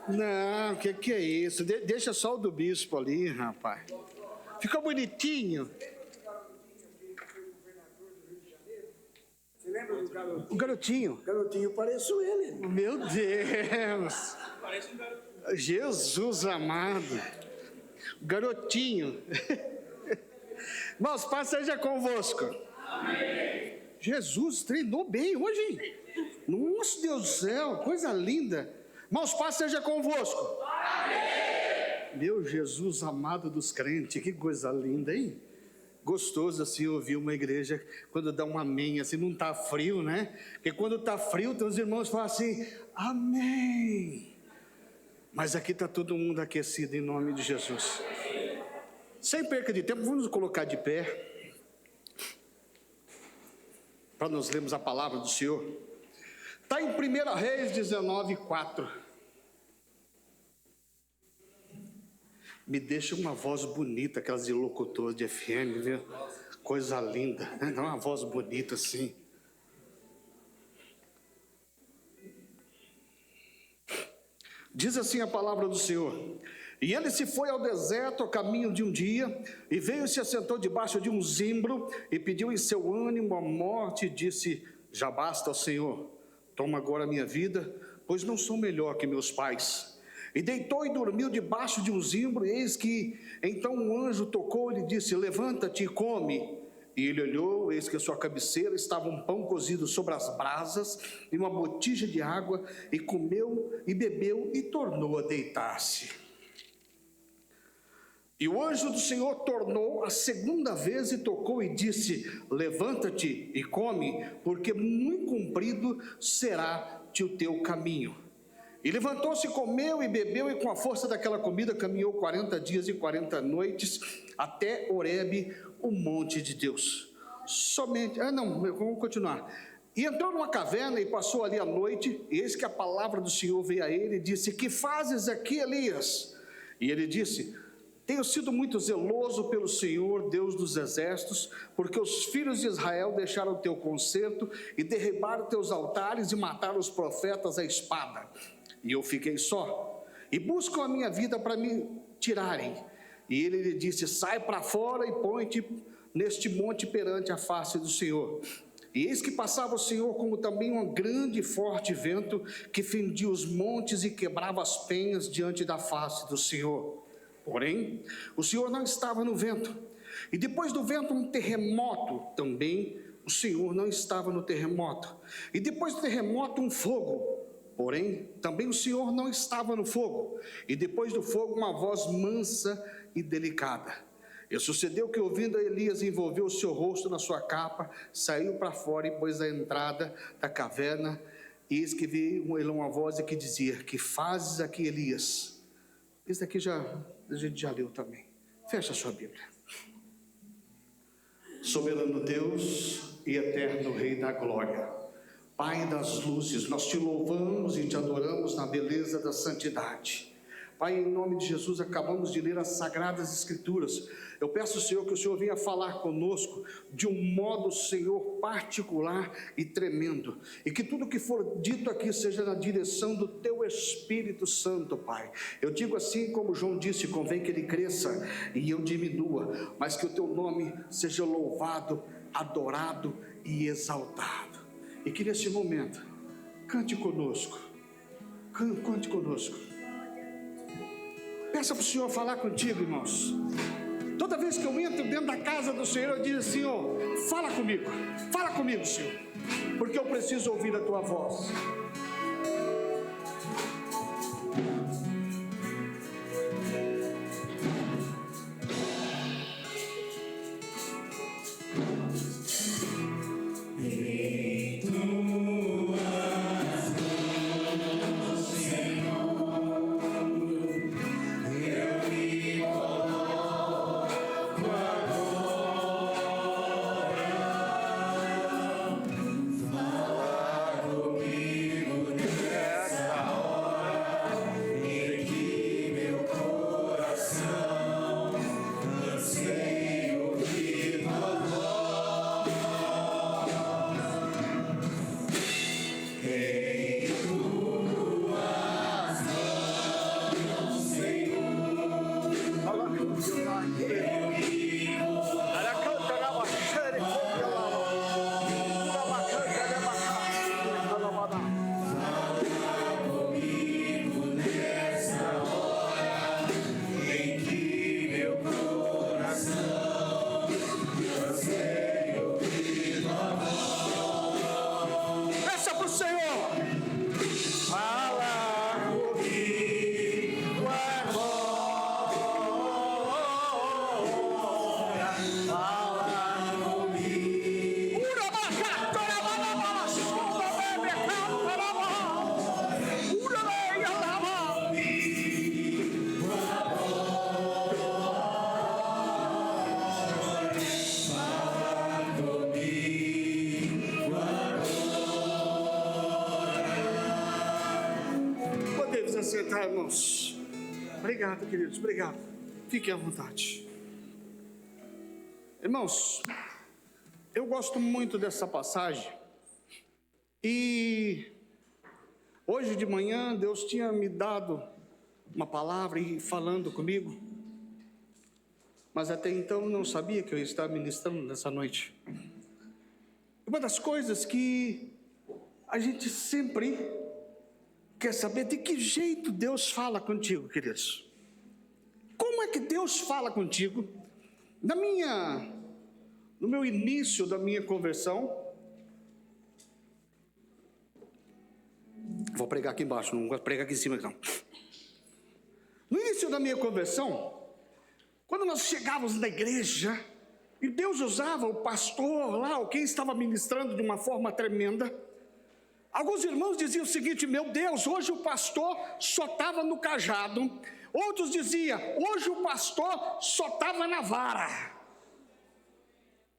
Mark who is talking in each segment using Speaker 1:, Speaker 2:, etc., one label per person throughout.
Speaker 1: Não, que é isso? Deixa só o do bispo ali, rapaz. Fica bonitinho.
Speaker 2: Você lembra do garotinho?
Speaker 1: O garotinho.
Speaker 2: O garotinho pareceu ele.
Speaker 1: Meu Deus.
Speaker 3: Parece um garoto.
Speaker 1: Jesus amado. Garotinho. Irmãos, paz seja convosco. Amém. Jesus treinou bem hoje. Nossa, Deus do céu, coisa linda. Irmãos, paz seja convosco. Amém. Meu Jesus amado dos crentes, que coisa linda, hein? Gostoso assim ouvir uma igreja quando dá um amém, assim não está frio, né? Porque quando está frio, então os irmãos falam assim, amém. Mas aqui está todo mundo aquecido em nome de Jesus. Sem perca de tempo, vamos nos colocar de pé para nós lermos a palavra do Senhor. Está em 1 Reis 19:4. Me deixa uma voz bonita, aquelas de locutor de FM, viu? Coisa linda, né? Dá uma voz bonita assim. Diz assim a palavra do Senhor: e ele se foi ao deserto ao caminho de um dia, e veio e se assentou debaixo de um zimbro, e pediu em seu ânimo a morte, e disse: já basta, ó Senhor, toma agora a minha vida, pois não sou melhor que meus pais. E deitou e dormiu debaixo de um zimbro, e eis que então um anjo tocou e lhe disse: levanta-te e come. E ele olhou, eis que a sua cabeceira estava um pão cozido sobre as brasas, e uma botija de água, e comeu e bebeu, e tornou a deitar-se. E o anjo do Senhor tornou a segunda vez e tocou e disse: levanta-te e come, porque muito comprido será-te o teu caminho. E levantou-se, comeu e bebeu, e com a força daquela comida caminhou 40 dias e 40 noites até Horebe, o monte de Deus. Vamos continuar. E entrou numa caverna e passou ali a noite, e eis que a palavra do Senhor veio a ele e disse: que fazes aqui, Elias? E ele disse: tenho sido muito zeloso pelo Senhor, Deus dos exércitos, porque os filhos de Israel deixaram o teu concerto e derribaram teus altares e mataram os profetas à espada. E eu fiquei só, e buscam a minha vida para me tirarem. E ele lhe disse: sai para fora e põe-te neste monte perante a face do Senhor. E eis que passava o Senhor como também um grande e forte vento, que fendia os montes e quebrava as penhas diante da face do Senhor. Porém, o Senhor não estava no vento. E depois do vento um terremoto, também o Senhor não estava no terremoto. E depois do terremoto um fogo. Porém, também o Senhor não estava no fogo. E depois do fogo uma voz mansa e delicada. E sucedeu que, ouvindo Elias, envolveu o seu rosto na sua capa, saiu para fora e pôs a entrada da caverna. E eis que veio uma voz que dizia: que fazes aqui, Elias? Isso daqui a gente já leu também. Fecha a sua Bíblia. Soberano Deus e eterno Rei da glória, Pai das luzes, nós te louvamos e te adoramos na beleza da santidade. Pai, em nome de Jesus, acabamos de ler as Sagradas Escrituras. Eu peço, Senhor, que o Senhor venha falar conosco de um modo, Senhor, particular e tremendo. E que tudo que for dito aqui seja na direção do Teu Espírito Santo, Pai. Eu digo assim como João disse: convém que ele cresça e eu diminua, mas que o Teu nome seja louvado, adorado e exaltado. E que nesse momento, cante conosco. Cante conosco. Peça para o Senhor falar contigo, irmãos. Toda vez que eu entro dentro da casa do Senhor, eu digo: Senhor, fala comigo, Senhor, porque eu preciso ouvir a Tua voz.
Speaker 4: Fala comigo.
Speaker 1: sentar, irmãos. Obrigado, queridos, obrigado. Fiquem à vontade. Irmãos, eu gosto muito dessa passagem. E hoje de manhã Deus tinha me dado uma palavra e falando comigo. Mas até então não sabia que eu ia estar ministrando nessa noite. Uma das coisas que a gente sempre quer saber, de que jeito Deus fala contigo, queridos. Como é que Deus fala contigo? No meu início da minha conversão, vou pregar aqui embaixo, não vou pregar aqui em cima não. No início da minha conversão, quando nós chegávamos na igreja, e Deus usava o pastor lá, ou quem estava ministrando de uma forma tremenda, alguns irmãos diziam o seguinte: meu Deus, hoje o pastor só estava no cajado. Outros diziam: hoje o pastor só estava na vara.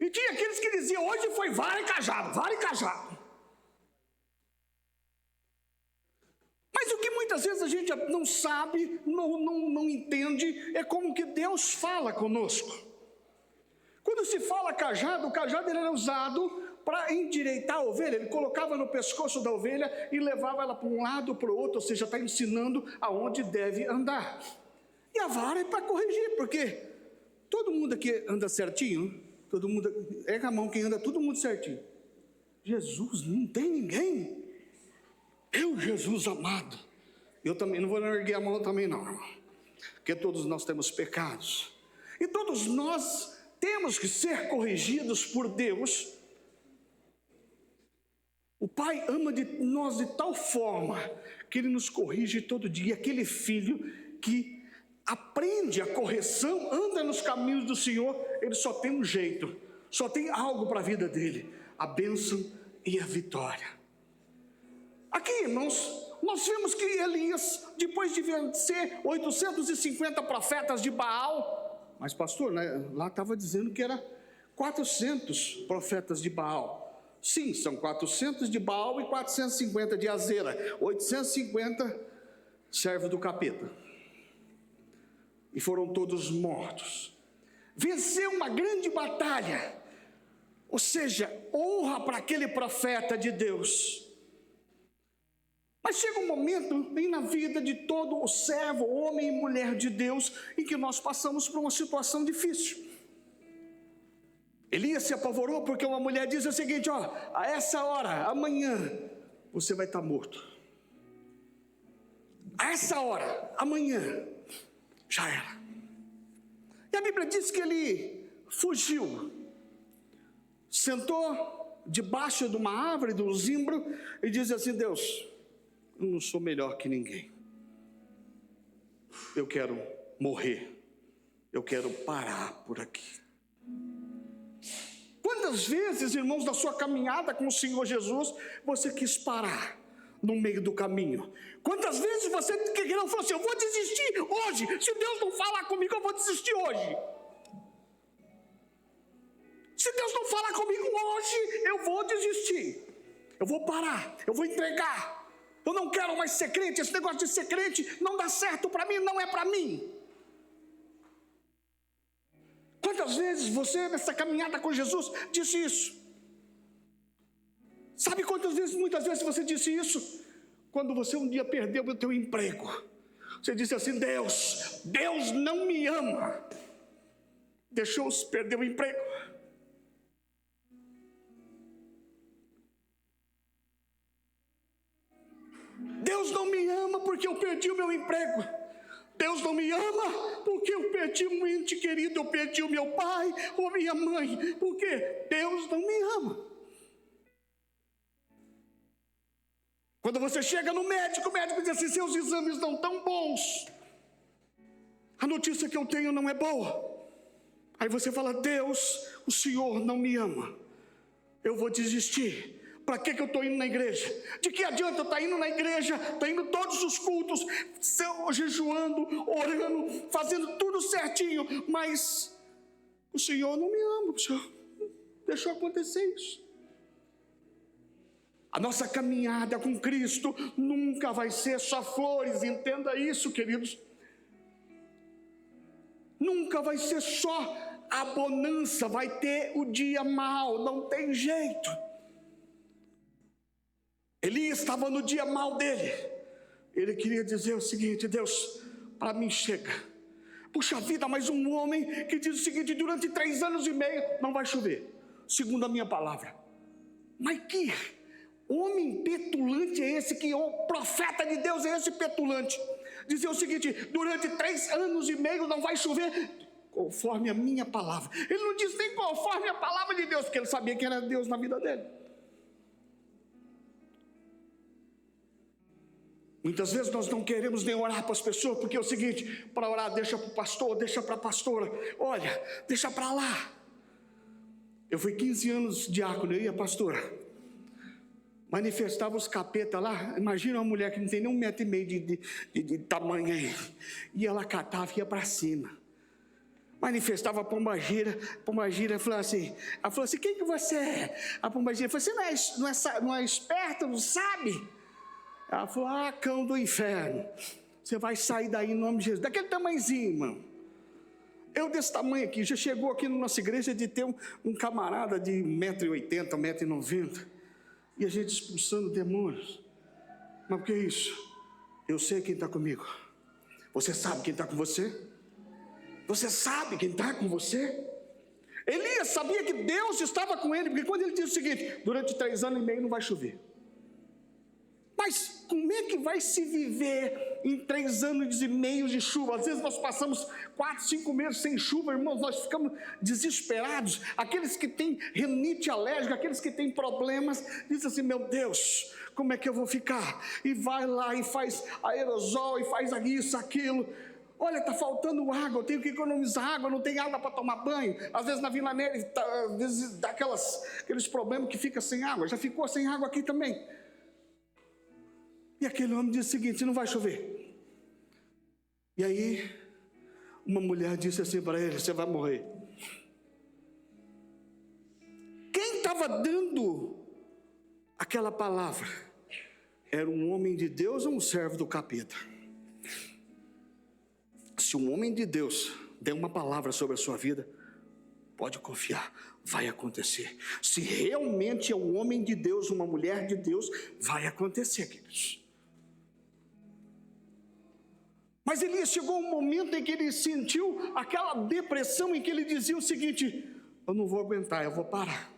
Speaker 1: E tinha aqueles que diziam: hoje foi vara e cajado, vara e cajado. Mas o que muitas vezes a gente não sabe, não entende, é como que Deus fala conosco. Quando se fala cajado, o cajado ele era usado para endireitar a ovelha. Ele colocava no pescoço da ovelha e levava ela para um lado, para o outro, ou seja, está ensinando aonde deve andar. E a vara é para corrigir, porque todo mundo aqui anda certinho, todo mundo, é com a mão quem anda, todo mundo certinho. Jesus, não tem ninguém. Eu, Jesus amado, eu também não vou erguer a mão também não, irmão, porque todos nós temos pecados, e todos nós temos que ser corrigidos por Deus. O Pai ama de nós de tal forma que Ele nos corrige todo dia. Aquele filho que aprende a correção, anda nos caminhos do Senhor, ele só tem um jeito, só tem algo para a vida dele: a bênção e a vitória. Aqui, irmãos, nós vemos que Elias, depois de vencer 850 profetas de Baal, mas pastor, né, lá estava dizendo que era 400 profetas de Baal. Sim, são 400 de Baal e 450 de Azera, 850 servos do capeta. E foram todos mortos. Venceu uma grande batalha, ou seja, honra para aquele profeta de Deus. Mas chega um momento na vida de todo o servo, homem e mulher de Deus, em que nós passamos por uma situação difícil. Elias se apavorou porque uma mulher disse o seguinte: ó, a essa hora, amanhã, você vai estar morto. A essa hora, amanhã, já era. E a Bíblia diz que ele fugiu, sentou debaixo de uma árvore, de um zimbro, e diz assim: Deus, eu não sou melhor que ninguém, eu quero morrer, eu quero parar por aqui. Quantas vezes, irmãos, na sua caminhada com o Senhor Jesus, você quis parar no meio do caminho? Quantas vezes você falou assim: eu vou desistir hoje, se Deus não falar comigo, eu vou desistir hoje. Se Deus não falar comigo hoje, eu vou desistir, eu vou parar, eu vou entregar. Eu não quero mais ser crente, esse negócio de ser crente não dá certo para mim, não é para mim. Quantas vezes você, nessa caminhada com Jesus, disse isso? Sabe quantas vezes, muitas vezes você disse isso? Quando você um dia perdeu o teu emprego, você disse assim: Deus não me ama, deixou-se perder o emprego. Deus não me ama porque eu perdi o meu emprego. Deus não me ama porque eu perdi um ente querido, eu perdi o meu pai ou minha mãe, porque Deus não me ama. Quando você chega no médico, o médico diz assim: seus exames não estão bons, a notícia que eu tenho não é boa. Aí você fala: Deus, o Senhor não me ama, eu vou desistir. Para que eu estou indo na igreja? De que adianta eu estar indo na igreja, estar indo todos os cultos, jejuando, orando, fazendo tudo certinho, mas o Senhor não me ama, o Senhor deixou acontecer isso. A nossa caminhada com Cristo nunca vai ser só flores, entenda isso, queridos. Nunca vai ser só a bonança, vai ter o dia mau, não tem jeito. Elias estava no dia mau dele. Ele queria dizer o seguinte: Deus, para mim chega. Puxa vida, mas um homem que diz o seguinte: durante 3 anos e meio não vai chover, segundo a minha palavra. Mas que homem petulante é esse? Que o profeta de Deus é esse petulante? Dizer o seguinte: durante 3 anos e meio não vai chover, conforme a minha palavra. Ele não diz nem conforme a palavra de Deus, porque ele sabia que era Deus na vida dele. Muitas vezes nós não queremos nem orar para as pessoas, porque é o seguinte: para orar deixa para o pastor, deixa para a pastora, olha, deixa para lá. Eu fui 15 anos diácono, eu e a pastora manifestava os capetas lá. Imagina uma mulher que não tem nem 1,5 metro de tamanho aí, e ela catava e ia para cima. Manifestava a pombagira falou assim, ela falou assim: quem que você é? A pombagira falou: você não é esperta, não sabe? Ela falou: ah, cão do inferno, você vai sair daí em nome de Jesus. Daquele tamanhozinho, irmão. Eu desse tamanho aqui, já chegou aqui na nossa igreja de ter um camarada de 1,80 m, 1,90 m, e a gente expulsando demônios. Mas por que isso? Eu sei quem está comigo. Você sabe quem está com você? Você sabe quem está com você? Elias sabia que Deus estava com ele, porque quando ele disse o seguinte: durante 3 anos e meio não vai chover. Mas como é que vai se viver em 3 anos e meio de chuva? Às vezes nós passamos 4, 5 meses sem chuva, irmãos, nós ficamos desesperados. Aqueles que têm rinite alérgica, aqueles que têm problemas, dizem assim: meu Deus, como é que eu vou ficar? E vai lá e faz aerosol, e faz isso, aquilo. Olha, está faltando água, eu tenho que economizar água, não tem água para tomar banho. Às vezes na Vila Neri, às vezes dá aqueles problemas que fica sem água. Já ficou sem água aqui também. E aquele homem disse o seguinte: não vai chover. E aí, uma mulher disse assim para ele: você vai morrer. Quem estava dando aquela palavra era um homem de Deus ou um servo do capeta? Se um homem de Deus der uma palavra sobre a sua vida, pode confiar, vai acontecer. Se realmente é um homem de Deus, uma mulher de Deus, vai acontecer, queridos. Mas Elias chegou um momento em que ele sentiu aquela depressão, em que ele dizia o seguinte: eu não vou aguentar, eu vou parar.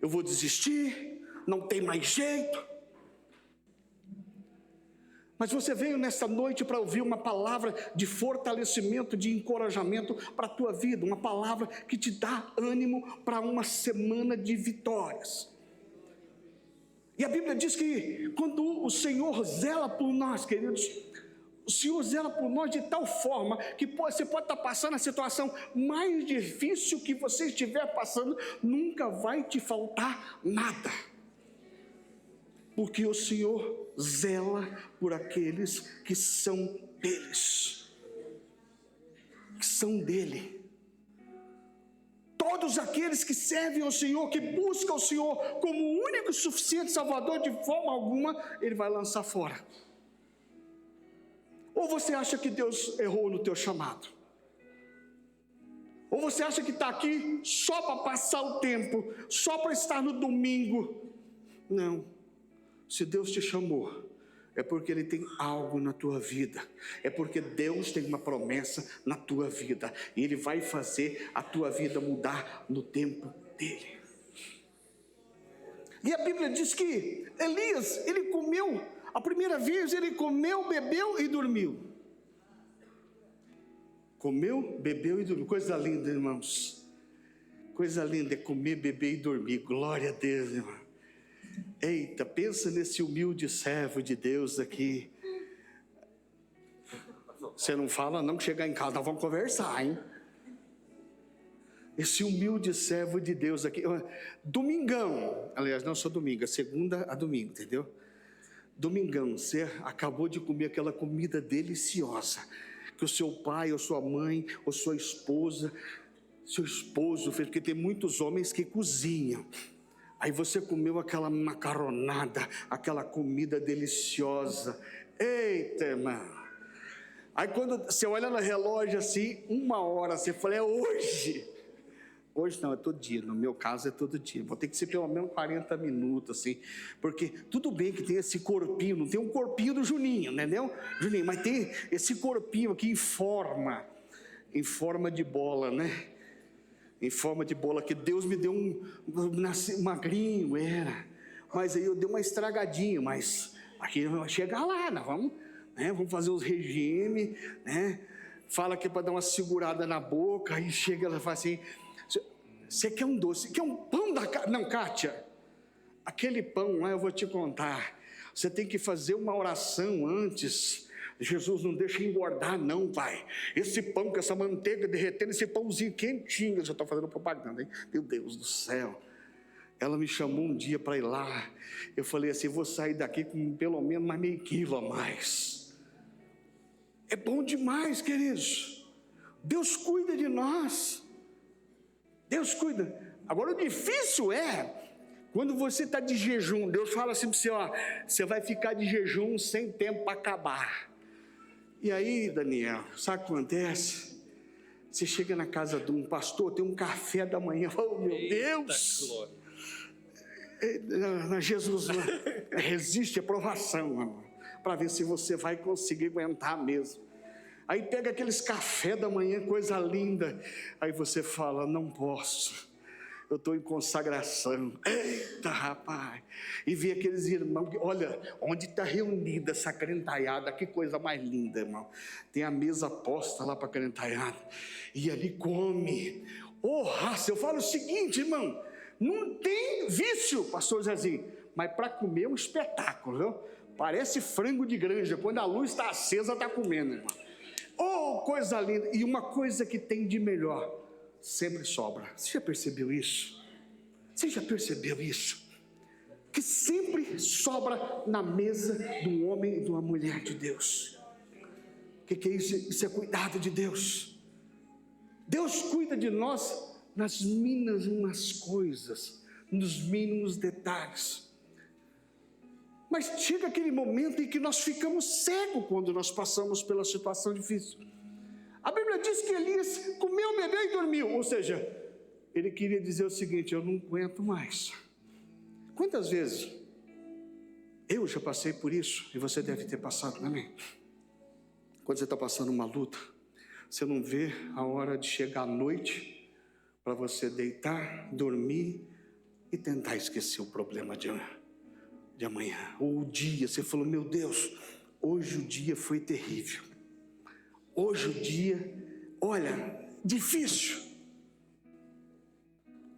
Speaker 1: Eu vou desistir, não tem mais jeito. Mas você veio nesta noite para ouvir uma palavra de fortalecimento, de encorajamento para a tua vida. Uma palavra que te dá ânimo para uma semana de vitórias. E a Bíblia diz que quando o Senhor zela por nós, queridos, o Senhor zela por nós de tal forma que você pode estar passando a situação mais difícil que você estiver passando, nunca vai te faltar nada. Porque o Senhor zela por aqueles que são deles, que são dele. Todos aqueles que servem ao Senhor, que buscam o Senhor como o único e suficiente Salvador, de forma alguma Ele vai lançar fora. Ou você acha que Deus errou no teu chamado? Ou você acha que está aqui só para passar o tempo, só para estar no domingo? Não. Se Deus te chamou, é porque Ele tem algo na tua vida. É porque Deus tem uma promessa na tua vida. E Ele vai fazer a tua vida mudar no tempo dEle. E a Bíblia diz que Elias, ele comeu, a primeira vez ele comeu, bebeu e dormiu. Comeu, bebeu e dormiu. Coisa linda, irmãos. Coisa linda é comer, beber e dormir. Glória a Deus, irmão. Eita, pensa nesse humilde servo de Deus aqui. Você não fala não, que chegar em casa nós vamos conversar, hein? Esse humilde servo de Deus aqui. Domingão, aliás, não só domingo, é segunda a domingo, entendeu? Domingão, você acabou de comer aquela comida deliciosa que o seu pai, ou sua mãe, ou sua esposa, seu esposo fez, porque tem muitos homens que cozinham. Aí você comeu aquela macaronada, aquela comida deliciosa. Eita, irmão. Aí quando você olha no relógio assim, 1 hora, você fala, é hoje. Hoje não, é todo dia, no meu caso é todo dia. Vou ter que ser pelo menos 40 minutos, assim. Porque tudo bem que tem esse corpinho, não tem um corpinho do Juninho, entendeu? Juninho, mas tem esse corpinho aqui em forma de bola, né? Em forma de bola, que Deus me deu nasci magrinho, era. Mas aí eu dei uma estragadinha, mas aqui vai chegar lá, nós vamos, né? Vamos fazer os regimes, né? Fala que é para dar uma segurada na boca, aí chega, ela fala assim, você quer um doce? Quer um pão da Kátia? Não, Kátia, aquele pão lá eu vou te contar. Você tem que fazer uma oração antes. Jesus não deixa engordar não, pai. Esse pão com essa manteiga derretendo, esse pãozinho quentinho. Eu já estou fazendo propaganda, hein? Meu Deus do céu. Ela me chamou um dia para ir lá. Eu falei assim, vou sair daqui com pelo menos mais meio quilo a mais. É bom demais, queridos. Deus cuida de nós. Deus cuida. Agora o difícil é quando você está de jejum. Deus fala assim para você, ó, você vai ficar de jejum sem tempo para acabar. E aí, Daniel, sabe o que acontece? Você chega na casa de um pastor, tem um café da manhã, oh meu Deus! Jesus resiste à provação, para ver se você vai conseguir aguentar mesmo. Aí pega aqueles café da manhã, coisa linda, aí você fala, não posso, eu estou em consagração. Eita, rapaz! E vê aqueles irmãos, olha, onde está reunida essa crentaiada, que coisa mais linda, irmão. Tem a mesa posta lá para a crentaiada, e ali come. Oh, raça, eu falo o seguinte, irmão, não tem vício, pastor Zezinho, mas para comer é um espetáculo, viu? Parece frango de granja, quando a luz está acesa, está comendo, irmão. Oh, coisa linda! E uma coisa que tem de melhor, sempre sobra. Você já percebeu isso? Você já percebeu isso? Que sempre sobra na mesa de um homem e de uma mulher de Deus. O que é isso? Isso é cuidado de Deus. Deus cuida de nós nas mínimas coisas, nos mínimos detalhes. Mas chega aquele momento em que nós ficamos cegos quando nós passamos pela situação difícil. A Bíblia diz que Elias comeu, bebeu e dormiu. Ou seja, ele queria dizer o seguinte, eu não aguento mais. Quantas vezes eu já passei por isso, e você deve ter passado também. Quando você está passando uma luta, você não vê a hora de chegar à noite para você deitar, dormir e tentar esquecer o problema de amanhã. Ou o dia, você falou, meu Deus, hoje o dia foi terrível. Hoje o dia, olha, difícil.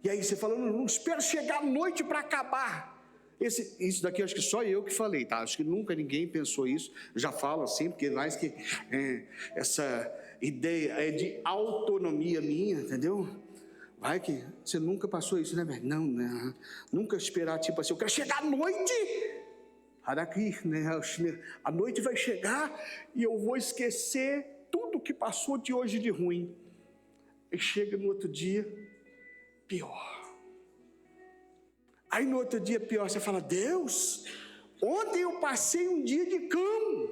Speaker 1: E aí você fala, não espero chegar à noite para acabar. Isso daqui acho que só eu que falei, tá? Acho que nunca ninguém pensou isso. Já falo assim, porque mais que essa ideia é de autonomia minha, entendeu? Vai que você nunca passou isso, né, velho? Não. Nunca esperar, tipo assim, eu quero chegar à noite. A noite vai chegar e eu vou esquecer tudo que passou de hoje de ruim. E chega no outro dia, pior. Aí no outro dia pior, você fala, Deus, ontem eu passei um dia de cama.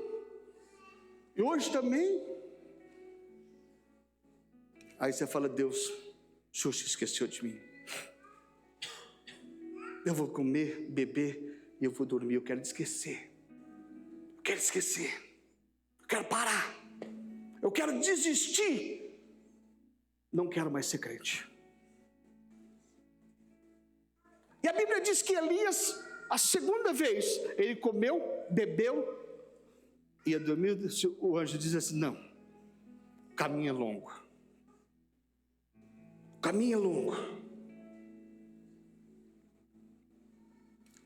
Speaker 1: E hoje também. Aí você fala, Deus, o Senhor se esqueceu de mim. Eu vou comer, beber e eu vou dormir. Eu quero esquecer. Eu quero esquecer. Eu quero parar. Eu quero desistir. Não quero mais ser crente. E a Bíblia diz que Elias, a segunda vez, ele comeu, bebeu e ia dormir. O anjo diz assim, não, o caminho é longo. O caminho é longo.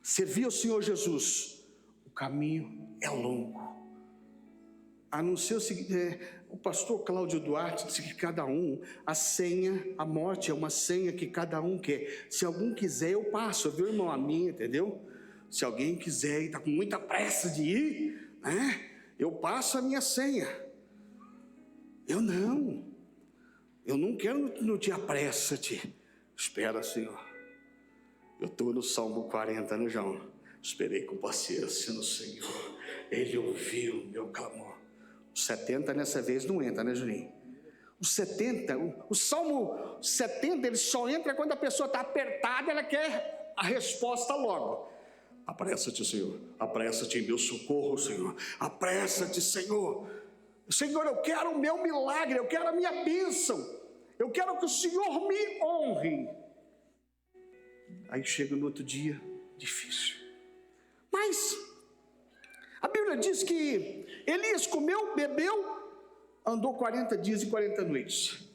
Speaker 1: Servir ao Senhor Jesus, o caminho é longo. A não ser o seguinte, o pastor Cláudio Duarte disse que cada um, a senha, a morte é uma senha que cada um quer. Se algum quiser, eu passo, viu, irmão? A minha, entendeu? Se alguém quiser e está com muita pressa de ir, né? Eu passo a minha senha. Eu não quero no dia pressa, espera, Senhor. Eu estou no Salmo 40, né, João? Esperei com paciência no Senhor. Ele ouviu o meu clamor. O 70 nessa vez não entra, né, Juninho? O 70, o Salmo 70, ele só entra quando a pessoa está apertada, ela quer a resposta logo. Apressa-te, Senhor. Apressa-te em meu socorro, Senhor. Apressa-te, Senhor. Senhor, eu quero o meu milagre, eu quero a minha bênção. Eu quero que o Senhor me honre. Aí chega no outro dia, difícil. Mas a Bíblia diz que Elias comeu, bebeu, andou 40 dias e 40 noites.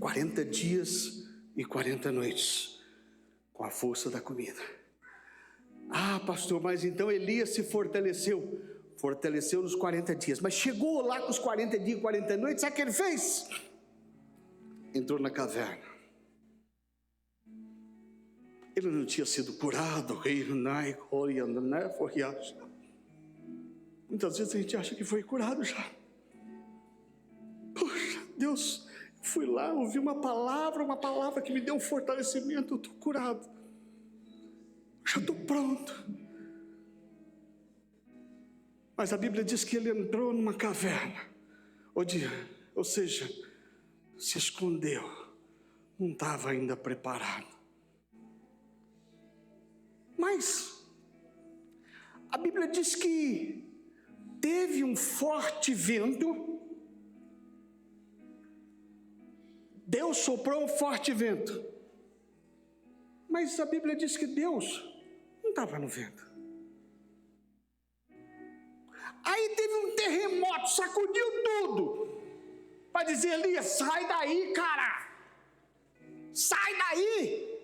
Speaker 1: Quarenta dias e 40 noites, com a força da comida. Ah, pastor, mas então Elias se fortaleceu. Fortaleceu nos 40 dias, mas chegou lá com os 40 dias e 40 noites, sabe o que ele fez? Entrou na caverna. Ele não tinha sido curado. Muitas vezes a gente acha que foi curado já. Poxa, Deus, fui lá, ouvi uma palavra que me deu um fortalecimento, eu estou curado. Já estou pronto. Mas a Bíblia diz que ele entrou numa caverna, ou seja, se escondeu, não estava ainda preparado. Mas a Bíblia diz que teve um forte vento, Deus soprou um forte vento, mas a Bíblia diz que Deus não estava no vento. Aí teve um terremoto, sacudiu tudo, para dizer: Elias, sai daí, cara, sai daí.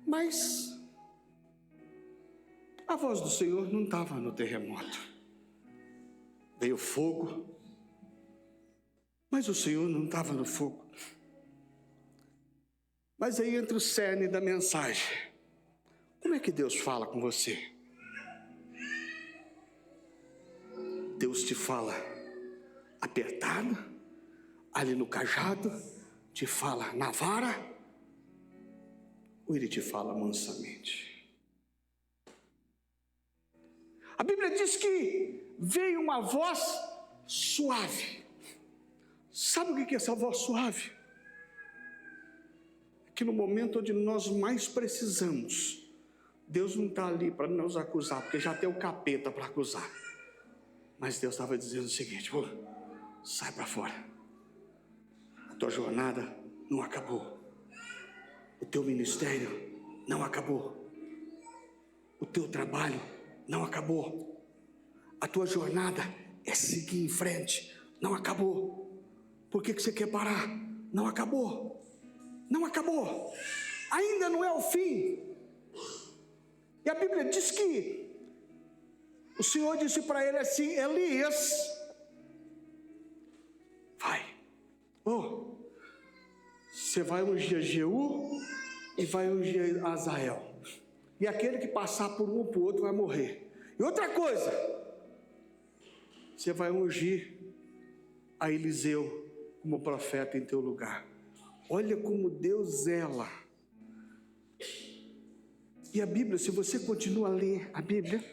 Speaker 1: Mas a voz do Senhor não estava no terremoto. Veio fogo, mas o Senhor não estava no fogo. Mas aí entra o cerne da mensagem. Como é que Deus fala com você? Deus te fala apertado, ali no cajado, te fala na vara, ou Ele te fala mansamente? A Bíblia diz que veio uma voz suave. Sabe o que é essa voz suave? É que no momento onde nós mais precisamos, Deus não está ali para nos acusar, porque já tem o capeta para acusar. Mas Deus estava dizendo o seguinte: sai para fora. A tua jornada não acabou. O teu ministério não acabou. O teu trabalho não acabou. A tua jornada é seguir em frente. Não acabou. Por que você quer parar? Não acabou. Não acabou. Ainda não é o fim. E a Bíblia diz que o Senhor disse para ele assim: Elias, vai. Você vai ungir Jeú e vai ungir Azael. E aquele que passar por um ou por outro vai morrer. E outra coisa, você vai ungir a Eliseu como profeta em teu lugar. Olha como Deus zela. E a Bíblia, se você continua a ler a Bíblia,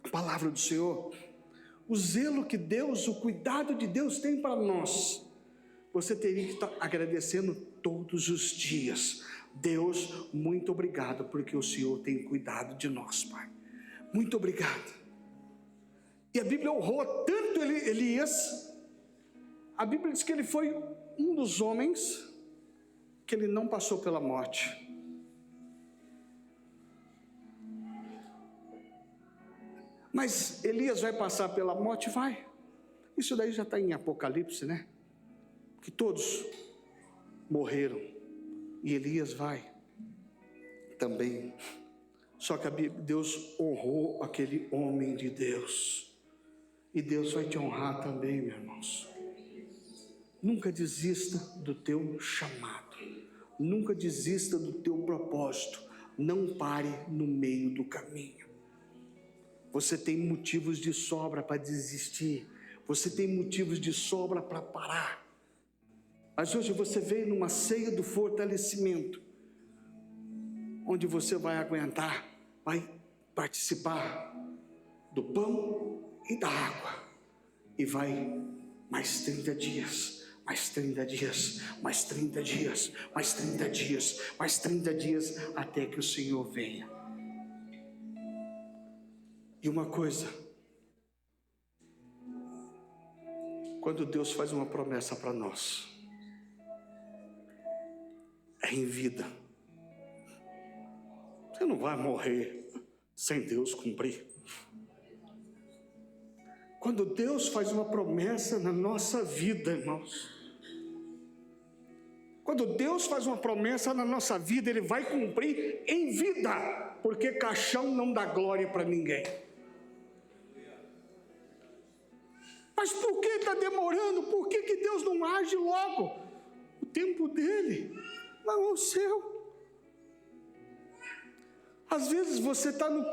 Speaker 1: a palavra do Senhor, o zelo que Deus, o cuidado de Deus tem para nós, você teria que estar agradecendo todos os dias. Deus, muito obrigado, porque o Senhor tem cuidado de nós, Pai. Muito obrigado. E a Bíblia honrou tanto Elias. A Bíblia diz que ele foi um dos homens que ele não passou pela morte. Mas Elias vai passar pela morte? Vai. Isso daí já está em Apocalipse, né? Que todos morreram. E Elias vai também. Só que Deus honrou aquele homem de Deus. E Deus vai te honrar também, meus irmãos. Nunca desista do teu chamado. Nunca desista do teu propósito. Não pare no meio do caminho. Você tem motivos de sobra para desistir. Você tem motivos de sobra para parar. Mas hoje você veio numa ceia do fortalecimento, onde você vai aguentar, vai participar do pão e da água. E vai mais 30 dias, mais 30 dias, mais 30 dias, mais 30 dias, mais 30 dias, até que o Senhor venha. E uma coisa, quando Deus faz uma promessa para nós, é em vida. Você não vai morrer sem Deus cumprir. Quando Deus faz uma promessa na nossa vida, irmãos, quando Deus faz uma promessa na nossa vida, Ele vai cumprir em vida, porque caixão não dá glória para ninguém. Mas por que está demorando? Por que Deus não age logo? O tempo dele não é o seu. Às vezes você está no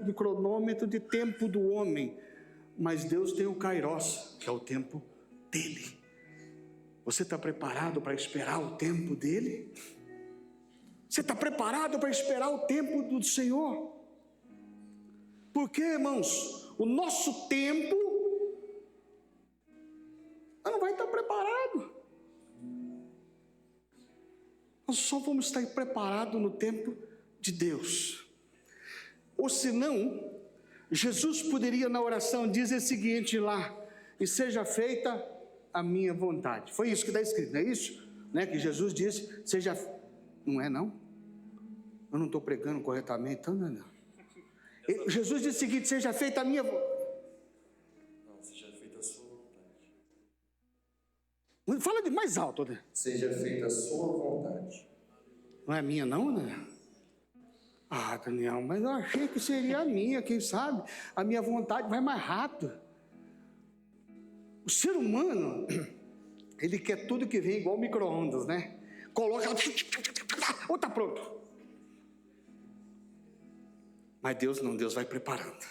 Speaker 1: do cronômetro de tempo do homem, mas Deus tem o Kairos, que é o tempo dele. Você está preparado para esperar o tempo dele? Você está preparado para esperar o tempo do Senhor? Porque, irmãos, o nosso tempo não vai estar preparado. Nós só vamos estar preparados no tempo de Deus. Ou senão, Jesus poderia na oração dizer o seguinte lá: e seja feita a minha vontade. Foi isso que está escrito, não é isso? Né? Que Jesus disse, seja... Não é não? Eu não estou pregando corretamente, então não. Jesus disse o seguinte: seja feita a minha vontade.
Speaker 3: Não, seja feita a sua vontade.
Speaker 1: Fala de mais alto, né?
Speaker 3: Seja feita a sua vontade.
Speaker 1: Não é a minha não, né? Ah, Daniel, mas eu achei que seria a minha, quem sabe? A minha vontade vai mais rápido. O ser humano, ele quer tudo que vem igual micro-ondas, né? Coloca, ou está pronto. Mas Deus não, Deus vai preparando.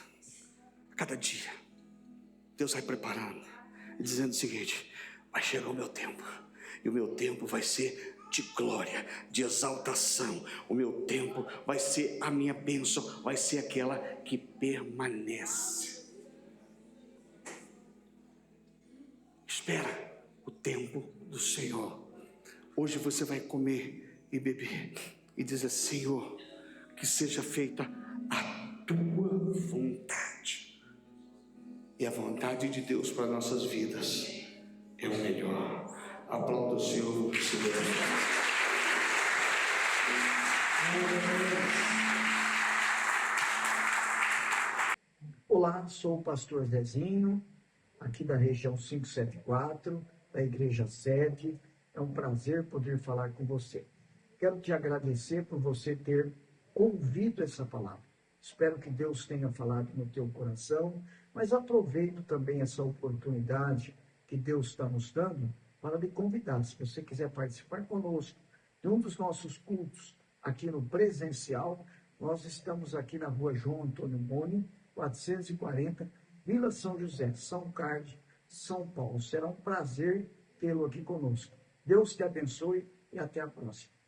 Speaker 1: A cada dia, Deus vai preparando. Dizendo o seguinte: vai chegar o meu tempo. E o meu tempo vai ser de glória, de exaltação. O meu tempo vai ser a minha bênção, vai ser aquela que permanece. Espera o tempo do Senhor. Hoje você vai comer e beber e dizer: Senhor, que seja feita a tua vontade. E a vontade de Deus para nossas vidas é o melhor. Aplauda o Senhor.
Speaker 2: Olá, sou o pastor Zezinho, aqui da região 574, da Igreja Sede. É um prazer poder falar com você. Quero te agradecer por você ter ouvido essa palavra. Espero que Deus tenha falado no teu coração, mas aproveito também essa oportunidade que Deus está nos dando para lhe convidar, se você quiser participar conosco de um dos nossos cultos aqui no presencial. Nós estamos aqui na rua João Antônio Moni, 440, Vila São José, São Carlos, São Paulo. Será um prazer tê-lo aqui conosco. Deus te abençoe e até a próxima.